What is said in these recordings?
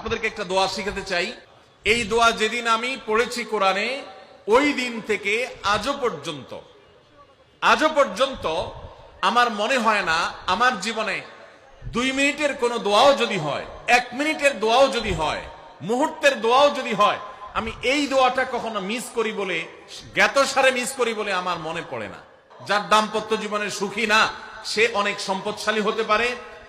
আপনাদেরকে একটা দোয়া শিখাতে চাই। এই দোয়া যেদিন আমি পড়েছি কোরআনে, ওই দিন থেকে আজও পর্যন্ত আমার মনে হয় না আমার জীবনে 2 মিনিটের কোনো দোয়াও যদি হয়, 1 মিনিটের দোয়াও যদি হয়, মুহূর্তের দোয়াও যদি হয়, আমি এই দোয়াটা কখনো মিস করি বলে, জ্ঞাতসারে মিস করি বলে আমার মনে পড়ে না। যার দাম্পত্য জীবনে সুখী না, সে অনেক সম্পদশালী হতে পারে,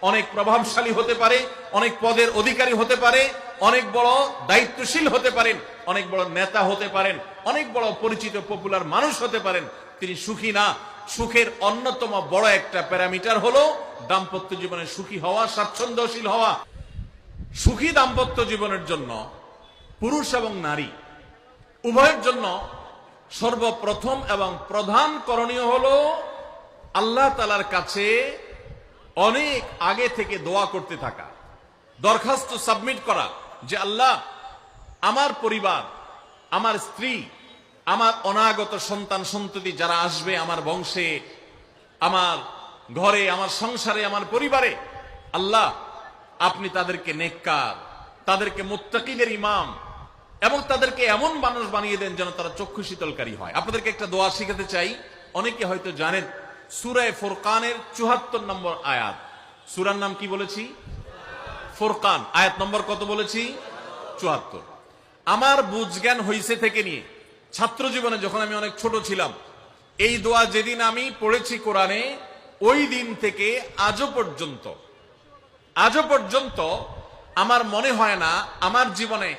অনেক প্রভাবশালী হতে পারে, অনেক পদের অধিকারী হতে পারে, অনেক বড় দায়িত্বশীল হতে পারেন, অনেক বড় নেতা হতে পারেন, অনেক বড় পরিচিত পপুলার মানুষ হতে পারেন, তিনি সুখী না। সুখের অন্যতম বড় একটা প্যারামিটার হলো দাম্পত্য জীবনে সুখী হওয়া, স্বাচ্ছন্দ্যশীল হওয়া। সুখী দাম্পত্য জীবনের জন্য পুরুষ এবং নারী উভয়ের জন্য সর্বপ্রথম এবং প্রধান করণীয় হলো আল্লাহ তাআলার কাছে অনেক আগে থেকে দোয়া করতে থাকা, দরখাস্ত সাবমিট করা যে আল্লাহ, আমার পরিবার, আমার স্ত্রী, আমার অনাগত সন্তান সন্ততি যারা আসবে আমার বংশে, আমার ঘরে, আমার সংসারে, আমার পরিবারে, আল্লাহ আপনি তাদেরকে নেককার, তাদেরকে মুত্তাকিদের ইমাম এবং তাদেরকে এমন মানুষ বানিয়ে দেন যেন তারা চক্ষু শীতলকারী হয়। আপনাদেরকে একটা দোয়া শিখাতে চাই। অনেকে হয়তো জানেন, সূরা ফুরকানের 74 নম্বর আয়াত। সূরার নাম কি বলেছি? ফুরকান। আয়াত নম্বর কত বলেছি? 74। আমার বুঝজ্ঞান হইছে থেকে নিয়ে ছাত্র জীবনে যখন আমি অনেক ছোট ছিলাম, এই দোয়া যেদিন আমি পড়েছি কোরআনে, ওই দিন থেকে আজও পর্যন্ত আমার মনে হয় না আমার জীবনে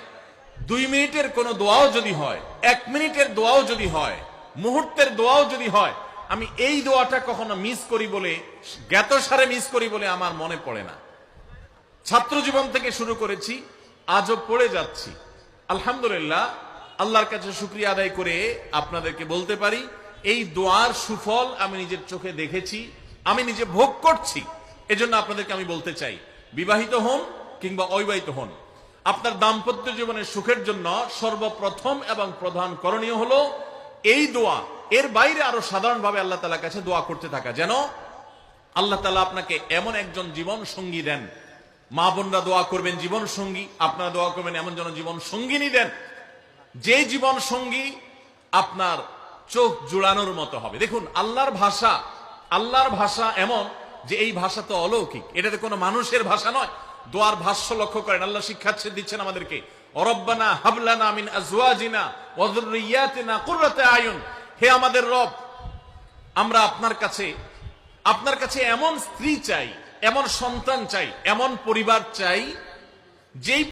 2 মিনিটের কোনো দোয়াও যদি হয়, 1 মিনিটের দোয়াও যদি হয়, মুহূর্তের দোয়াও যদি হয়, আমি এই দোয়াটা কখনো মিস করি বলে, জ্ঞাতসারে মিস করি বলে আমার মনে পড়ে না। ছাত্র জীবন থেকে শুরু করেছি, আজও পড়ে যাচ্ছি। আলহামদুলিল্লাহ, আল্লাহর কাছে শুকরিয়া আদায় করে আপনাদেরকে বলতে পারি, এই দোয়ার সুফল আমি নিজের চোখে দেখেছি, আমি নিজে ভোগ করছি। এজন্য আপনাদেরকে আমি বলতে চাই, বিবাহিত হন কিংবা অবিবাহিত হন, আপনার দাম্পত্য জীবনের সুখের জন্য সর্বপ্রথম এবং প্রধান করণীয় হলো এই দোয়া। এর বাইরে আরো সাধারণভাবে আল্লাহ তাআলার কাছে দোয়া করতে থাকা, যেন আল্লাহ তাআলা আপনাকে এমন একজন জীবন সঙ্গী দেন। মা বোনরা দোয়া করবেন জীবন সঙ্গী, আপনারা দোয়া করবেন এমন যেন জীবন সঙ্গিনী দেন, যে জীবন সঙ্গী আপনার চোখ জুড়ানোর মতো হবে। দেখুন, আল্লাহর ভাষা এমন যে এই ভাষা তো অলৌকিক, এটাতে কোনো মানুষের ভাষা নয়। দোয়ার ভাষ্য লক্ষ্য করেন, আল্লাহ শিক্ষা দিচ্ছেন আমাদেরকে, রব্বানা হাবলানা মিন আজওয়াজিনা ওয়া যুররিয়াতিনা কুররাতা আয়ুন। হে আমাদের রব, আমরা আপনার কাছে এমন স্ত্রী চাই, এমন সন্তান চাই, এমন পরিবার চাই যেই